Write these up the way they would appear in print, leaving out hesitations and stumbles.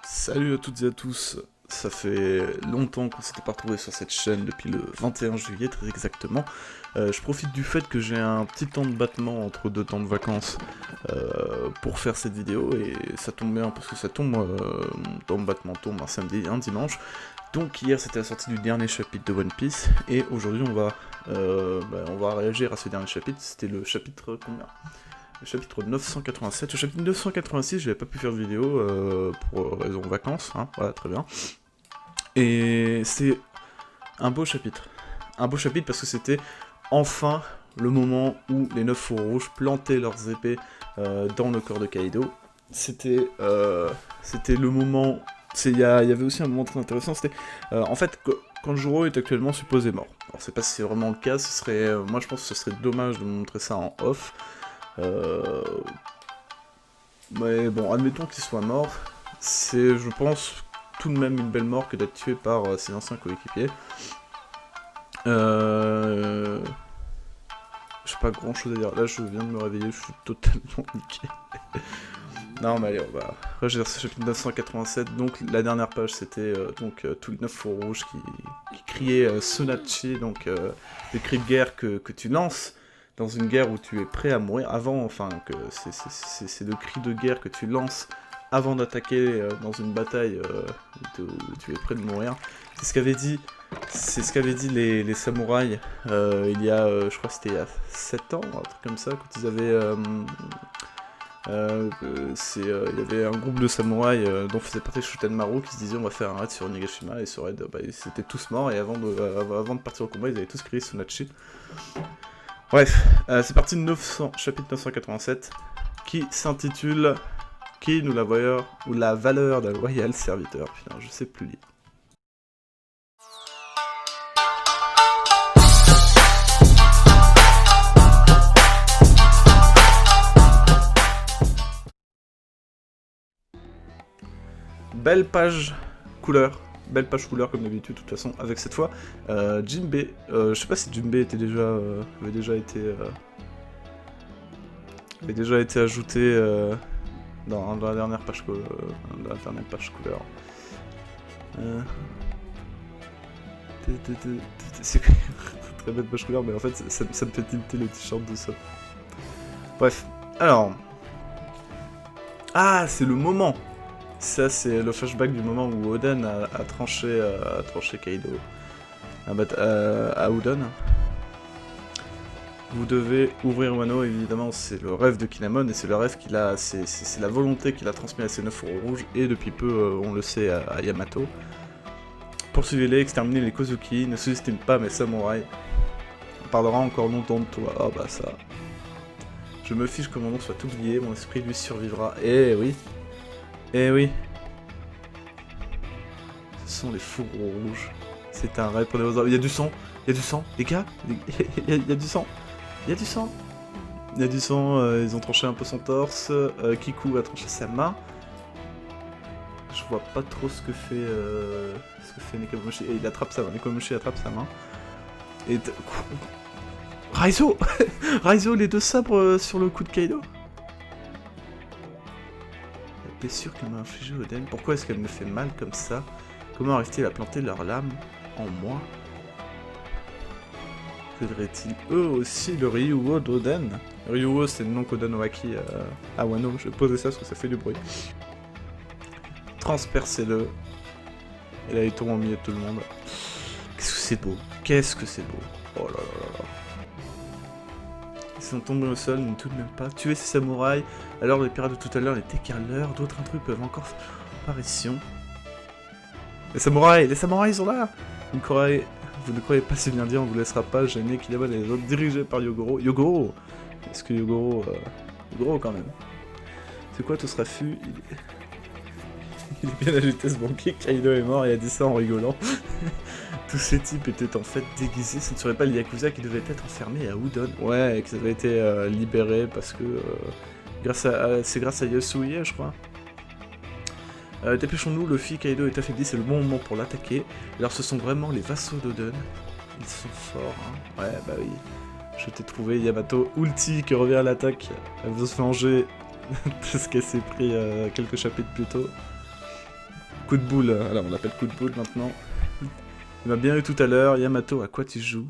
Salut à toutes et à tous, ça fait longtemps qu'on s'était pas retrouvé sur cette chaîne, depuis le 21 juillet très exactement. Je profite du fait que j'ai un petit temps de battement entre deux temps de vacances pour faire cette vidéo, et ça tombe bien parce que ça tombe, mon temps de battement tombe un samedi et un dimanche. Donc hier c'était la sortie du dernier chapitre de One Piece, et aujourd'hui on va réagir à ce dernier chapitre. C'était le chapitre combien? Le chapitre 987, le chapitre 986, j'avais pas pu faire de vidéo pour raison de vacances, hein, voilà, très bien. Et c'est un beau chapitre. Un beau chapitre parce que c'était enfin le moment où les 9 fourrures rouges plantaient leurs épées dans le corps de Kaido. C'était le moment... Il y avait aussi un moment très intéressant, c'était... en fait, quand Juro est actuellement supposé mort. Alors, je sais pas si c'est vraiment le cas, ce serait... moi, je pense que ce serait dommage de montrer ça en off. Mais bon, admettons qu'il soit mort, c'est, je pense, tout de même une belle mort que d'être tué par ses anciens coéquipiers. J'ai pas grand chose à dire, là je viens de me réveiller, je suis totalement niqué. Non mais allez, on va regarder ce chapitre 987, donc la dernière page c'était tous les 9 fours rouges qui criaient Sonachi, donc le cri de guerre que tu lances dans une guerre où tu es prêt à mourir, c'est le cri de guerre que tu lances avant d'attaquer dans une bataille où tu es prêt de mourir. C'est ce qu'avaient dit les samouraïs il y a, je crois que c'était il y a 7 ans, un truc comme ça, quand ils avaient... il y avait un groupe de samouraïs dont faisait partie Shutenmaru qui se disait on va faire un raid sur Onigashima, et ce raid, ils étaient tous morts, et avant de partir au combat ils avaient tous crié Sonachi. Bref, c'est parti de chapitre 987 qui s'intitule Qui nous la valeur ou la valeur d'un loyal serviteur. Putain, je sais plus lire. Belle page couleur comme d'habitude, de toute façon, avec cette fois Jinbei. Je sais pas si Jinbei avait déjà été ajouté dans la dernière page couleur. C'est très belle page couleur, mais en fait ça me fait tilter le t-shirt de ça. Bref, alors... Ah, c'est le moment. Ça, c'est le flashback du moment où Oden a tranché Kaido à Udon. Vous devez ouvrir Wano, évidemment, c'est le rêve de Kinemon, et c'est le rêve qu'il a, c'est la volonté qu'il a transmise à ses 9 fourrures rouges, et depuis peu, on le sait, à Yamato. Poursuivez-les, exterminez les Kozuki, ne sous-estime pas mes samouraïs. On parlera encore longtemps de toi. Ah bah ça... Je me fiche que mon nom soit oublié, mon esprit lui survivra. Eh oui. Eh oui. Ce sont les fourreaux rouges. C'est un rêve pour les autres. Il y a du sang. Il y a du sang. Les gars, il y a du sang. Il y a du sang. Il y a du sang. Ils ont tranché un peu son torse. Kiku a tranché sa main. Je vois pas trop ce que fait Nekomamushi. Et il attrape sa main. Nekomamushi attrape sa main. Et... Raizo Raizo, les deux sabres sur le coup de Kaido. La blessure que m'a infligée Oden, pourquoi est-ce qu'elle me fait mal comme ça? Comment arrive-t-il à planter leurs lames en moi? Faudrait-il eux aussi le Ryuo d'Oden? Ryuo, c'est le nom qu'Oden Waki à Wano. Je vais poser ça parce que ça fait du bruit. Transpercez-le. Et là, il tombe au milieu de tout le monde. Qu'est-ce que c'est beau. Qu'est-ce que c'est beau. Oh là là là là. Ils sont tombés au sol, mais tout de même pas. Tuer ces samouraïs, alors les pirates de tout à l'heure n'étaient qu'à l'heure, d'autres intrus peuvent encore faire apparition. Les samouraïs sont là. Vous ne croyez pas si bien dire, on vous laissera pas gêner Kinemon et les autres, dirigés par Yogoro. Yogoro. Est-ce que Yogoro... Yogoro quand même. C'est quoi tout ce raffut? Il est bien agité ce banquier, Kaido est mort et a dit ça en rigolant. Tous ces types étaient en fait déguisés, ce ne serait pas le Yakuza qui devait être enfermé à Udon. Ouais, et qu'ils avaient été libérés parce que... c'est grâce à Yasuie, je crois. Dépêchons-nous, Luffy, Kaido est affaibli, c'est le bon moment pour l'attaquer. Alors ce sont vraiment les vassaux d'Udon. Ils sont forts, hein. Ouais, bah oui. Je t'ai trouvé, Yamato ulti qui revient à l'attaque. Elle veut se venger de ce qu'elle s'est pris quelques chapitres plus tôt. Coup de boule, alors on l'appelle coup de boule maintenant. Il m'a bien eu tout à l'heure. Yamato, à quoi tu joues?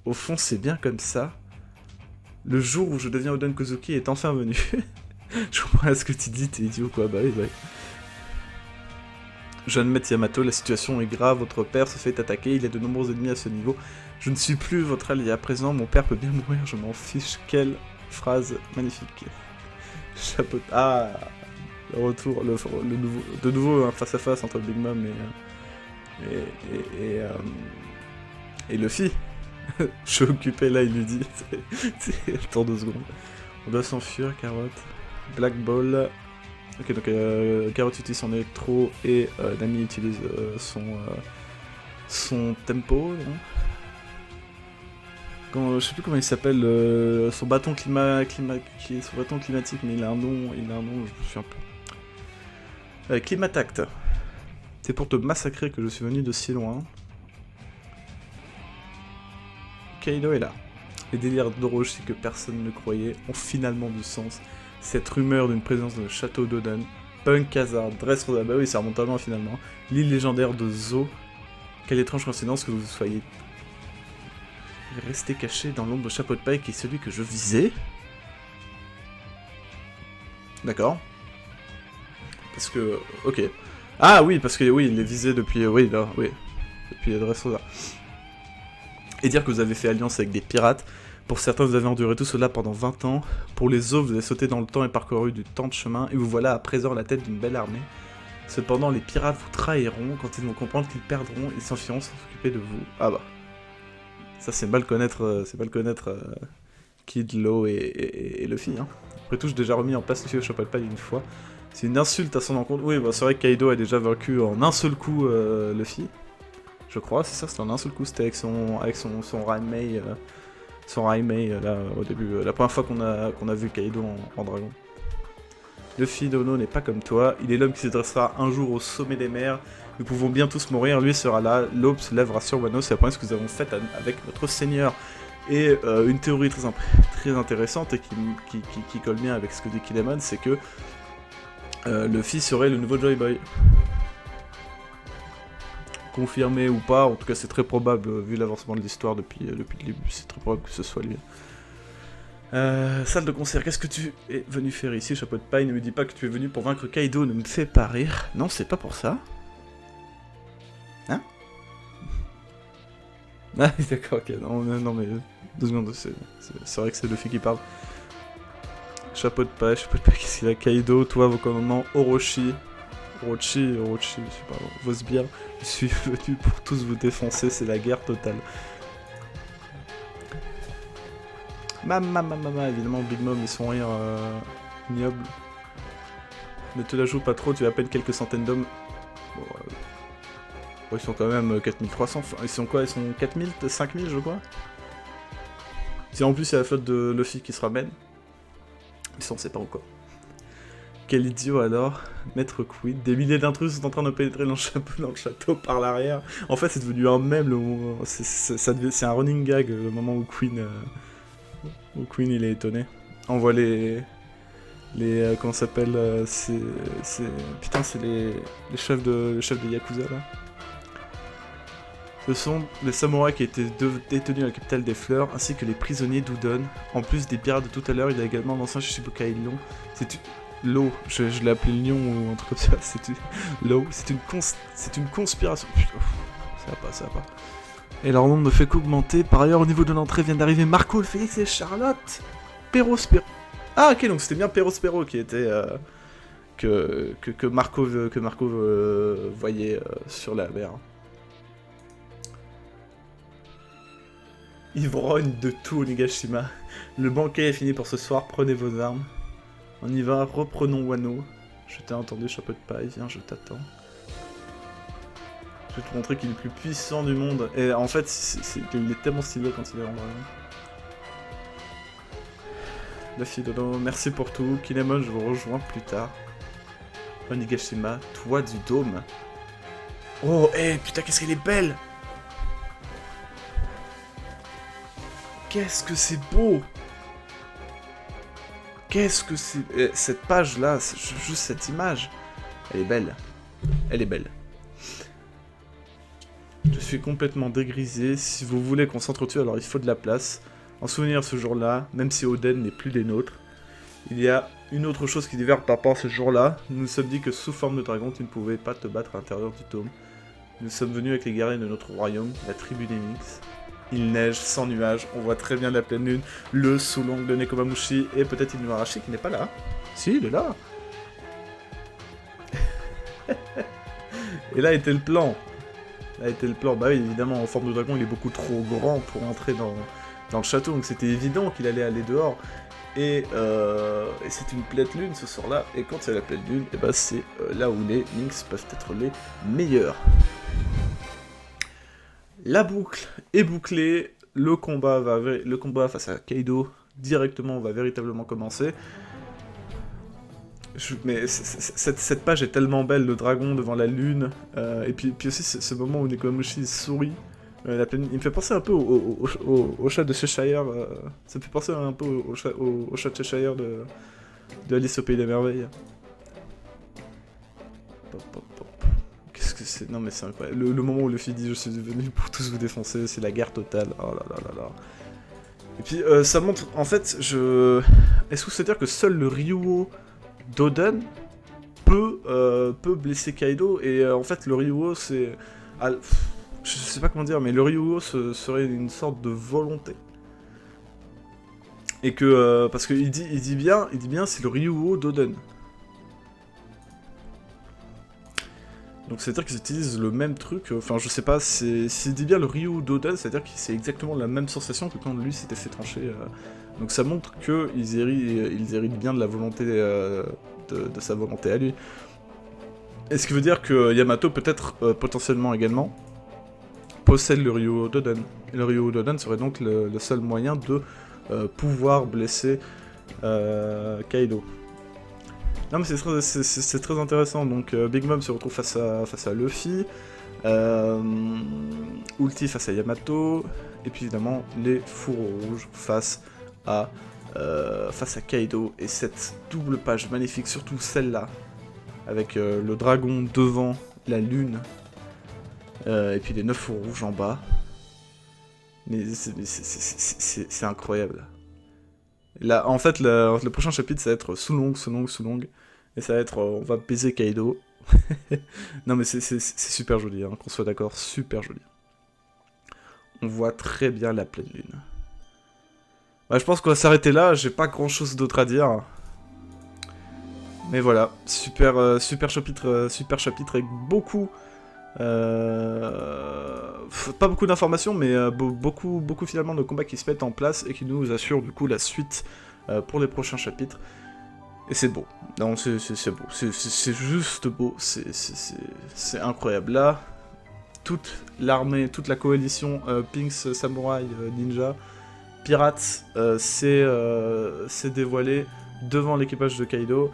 Au fond, c'est bien comme ça. Le jour où je deviens Oden Kozuki est enfin venu. Je comprends ce que tu dis, t'es idiot quoi, bah oui, bah oui. Jeune maître Yamato, la situation est grave, votre père se fait attaquer, il y a de nombreux ennemis à ce niveau. Je ne suis plus votre allié à présent, mon père peut bien mourir, je m'en fiche. Quelle phrase magnifique. Chapeau. Ah, le retour, de nouveau un face-à-face entre Big Mom et Luffy. Je suis occupé là, il lui dit. Attends 2 secondes. On doit s'enfuir, Carotte. Black Ball. Ok, donc Carotte utilise son électro et Nami utilise son tempo. Je sais plus comment il s'appelle, son bâton son bâton climatique, mais il a un nom, je suis un peu. Climatact. C'est pour te massacrer que je suis venu de si loin. Kaido est là. Les délires d'Orochi que personne ne croyait ont finalement du sens. Cette rumeur d'une présence dans le château d'Oden, Punk Hazard, Dressrosa, bah oui, ça remonte à loin finalement. L'île légendaire de Zo. Quelle étrange coïncidence que vous soyez resté caché dans l'ombre de Chapeau de Paille qui est celui que je visais. D'accord. Parce que... Ok. Ah oui, parce que oui, il est visé depuis... oui, là, oui. Depuis Dressrosa. Et dire que vous avez fait alliance avec des pirates. Pour certains, vous avez enduré tout cela pendant 20 ans. Pour les autres, vous avez sauté dans le temps et parcouru du temps de chemin. Et vous voilà à présent à la tête d'une belle armée. Cependant, les pirates vous trahiront. Quand ils vont comprendre qu'ils perdront, ils s'enfuiront sans s'occuper de vous. Ah bah. Ça, c'est mal connaître, Kid, Law et Luffy. Hein. Après tout, j'ai déjà remis en place Luffy au Chapeau de Paille une fois. C'est une insulte à son encontre. Oui, bah, c'est vrai que Kaido a déjà vaincu en un seul coup Luffy. Je crois, c'est ça, c'était en un seul coup. C'était avec son Raimei. Son Raimei, là, au début. La première fois qu'on a vu Kaido en dragon. Luffy Dono n'est pas comme toi. Il est l'homme qui se dressera un jour au sommet des mers. Nous pouvons bien tous mourir, lui sera là. L'aube se lèvera sur Wano. C'est la promesse que nous avons faite avec notre seigneur. Et une théorie très intéressante et qui colle bien avec ce que dit Kinemon, c'est que Luffy serait le nouveau Joy Boy. Confirmé ou pas, en tout cas c'est très probable, vu l'avancement de l'histoire depuis le début, c'est très probable que ce soit lui. Salle de concert, qu'est-ce que tu es venu faire ici, Chapeau de Paille? Ne me dis pas que tu es venu pour vaincre Kaido, ne me fais pas rire. Non, c'est pas pour ça. Hein? Ah, d'accord, ok, non mais 2 secondes, c'est vrai que c'est Luffy qui parle. Chapeau de Paille, qu'est-ce qu'il a? Kaido, toi, vos commandements, Orochi, je sais pas, Vosbia, je suis venu pour tous vous défoncer, c'est la guerre totale. Évidemment, Big Mom et son rire ignoble. Ne te la joue pas trop, tu as à peine quelques centaines d'hommes. Bon, ils sont quand même 4300, ils sont quoi? Ils sont 4000, 5000 je crois. Si en plus il y a la flotte de Luffy qui se ramène. Ils sont, on sait pas encore. Quel idiot alors, Maître Queen. Des milliers d'intrus sont en train de pénétrer dans le château par l'arrière. En fait, c'est devenu un mème, c'est un running gag, le moment où Queen il est étonné. On voit les comment ça s'appelle, putain, c'est les chefs de Yakuza, là. Ce sont les samouraïs qui étaient détenus à la capitale des fleurs, ainsi que les prisonniers d'Udon. En plus des pirates de tout à l'heure, il y a également l'ancien Shichibukai Lion. C'est l'eau, je l'ai appelé lion ou un truc comme ça, c'est une conspiration. Putain, ça va pas. Et leur nombre ne fait qu'augmenter. Par ailleurs, au niveau de l'entrée viennent d'arriver Marco, le Félix et Charlotte. Perospero. Ah ok, donc c'était bien Perospero qui était que Marco voyait sur la mer. Ivrogne de tout Onigashima. Le banquet est fini pour ce soir, prenez vos armes. On y va, reprenons Wano. Je t'ai entendu, Chapeau de Paille, viens, je t'attends. Je vais te montrer qu'il est le plus puissant du monde. Et en fait, il est tellement stylé quand il est en dragon. Luffy Dono, merci pour tout. Kinemon, je vous rejoins plus tard. Onigashima, toi du dôme. Oh, putain, qu'est-ce qu'elle est belle! Qu'est-ce que c'est beau! Qu'est-ce que c'est... cette page-là, juste cette image, elle est belle. Elle est belle. Je suis complètement dégrisé. Si vous voulez qu'on s'entretue, alors il faut de la place. En souvenir ce jour-là, même si Oden n'est plus des nôtres, il y a une autre chose qui diffère par rapport à ce jour-là. Nous nous sommes dit que sous forme de dragon, tu ne pouvais pas te battre à l'intérieur du tome. Nous sommes venus avec les guerriers de notre royaume, la tribu des Nyx. Il neige sans nuages, on voit très bien la pleine lune, le sous-l'ongle de Nekomamushi et peut-être Inuarashi qui n'est pas là. Si, il est là. Et là était le plan. Là était le plan. Bah oui, évidemment, en forme de dragon, il est beaucoup trop grand pour entrer dans le château, donc c'était évident qu'il allait aller dehors. Et c'est une pleine lune ce soir-là, et quand c'est la pleine lune, et bah c'est là où les Lynx peuvent être les meilleurs. La boucle est bouclée, le combat face à Kaido directement va véritablement commencer. Mais cette page est tellement belle, le dragon devant la lune, et puis aussi ce moment où Nekomamushi sourit. Il me fait penser un peu au chat de Cheshire, ça me fait penser un peu au chat de Cheshire de Alice au Pays des Merveilles. Qu'est-ce que c'est? Non mais c'est incroyable. Le moment où Luffy dit je suis venu pour tous vous défoncer, c'est la guerre totale. Oh là là là là. Et puis ça montre, en fait, est-ce que c'est-à-dire que seul le Ryuo d'Oden peut blesser Kaido, et en fait le Ryuo c'est... je sais pas comment dire, mais le Ryuo serait une sorte de volonté. Et que... parce qu'il dit bien c'est le Ryuo d'Oden. Donc c'est-à-dire qu'ils utilisent le même truc, enfin je sais pas, s'il dit bien le Ryuo d'Oden, c'est-à-dire que c'est exactement la même sensation que quand lui s'était fait trancher. Donc ça montre qu'ils héritent bien de la volonté, de sa volonté à lui. Et ce qui veut dire que Yamato peut-être potentiellement également possède le Ryuo d'Oden. Et le Ryuo d'Oden serait donc le seul moyen de pouvoir blesser Kaido. Non mais c'est très intéressant, donc Big Mom se retrouve face à Luffy, Ulti face à Yamato, et puis évidemment les fourreaux rouges face à Kaido, et cette double page magnifique, surtout celle-là, avec le dragon devant la lune, et puis les 9 fourreaux rouges en bas. Mais c'est incroyable. Là, en fait, le prochain chapitre, ça va être sous longue. Et ça va être, on va baiser Kaido. Non mais c'est super joli, hein, qu'on soit d'accord, super joli. On voit très bien la pleine lune. Ouais, je pense qu'on va s'arrêter là, j'ai pas grand chose d'autre à dire. Mais voilà, super chapitre avec beaucoup... pas beaucoup d'informations, mais beaucoup finalement de combats qui se mettent en place et qui nous assurent du coup la suite pour les prochains chapitres. Et c'est beau. Non, c'est beau. C'est juste beau. C'est incroyable. Là, toute l'armée, toute la coalition Pinks, Samouraï, Ninja, Pirates s'est dévoilée devant l'équipage de Kaido.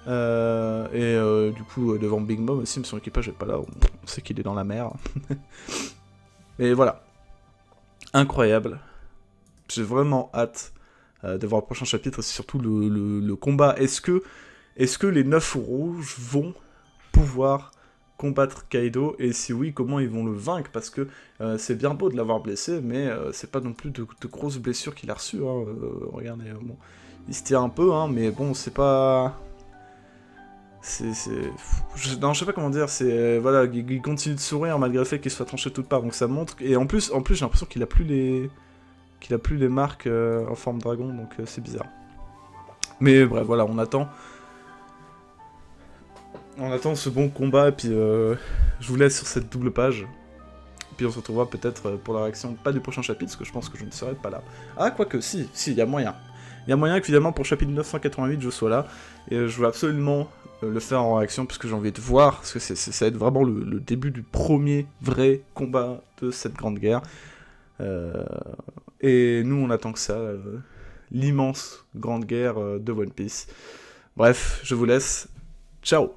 Et du coup, devant Big Mom aussi, mais son équipage n'est pas là. On sait qu'il est dans la mer. Et voilà. Incroyable. J'ai vraiment hâte de voir le prochain chapitre, c'est surtout le combat. Est-ce que les 9 rouges vont pouvoir combattre Kaido, et si oui, comment ils vont le vaincre? Parce que c'est bien beau de l'avoir blessé, mais c'est pas non plus de grosses blessures qu'il a reçues. Hein. Regardez, bon, il se tire un peu, hein, mais bon, c'est pas... Non, je sais pas comment dire, voilà, il continue de sourire malgré le fait qu'il soit tranché de toutes parts, donc ça montre... Et en plus j'ai l'impression qu'il a plus les marques en forme dragon, donc c'est bizarre. Mais bref, voilà, on attend ce bon combat, et puis je vous laisse sur cette double page. Et puis on se retrouvera peut-être pour la réaction, pas du prochain chapitre, parce que je pense que je ne serai pas là. Ah, quoique, si, il y a moyen. Il y a moyen que finalement pour le chapitre 988 je sois là, et je veux absolument le faire en réaction, parce que j'ai envie de voir, parce que ça va être vraiment le début du premier vrai combat de cette grande guerre. Et nous on attend que ça, l'immense grande guerre de One Piece. Bref, je vous laisse, ciao.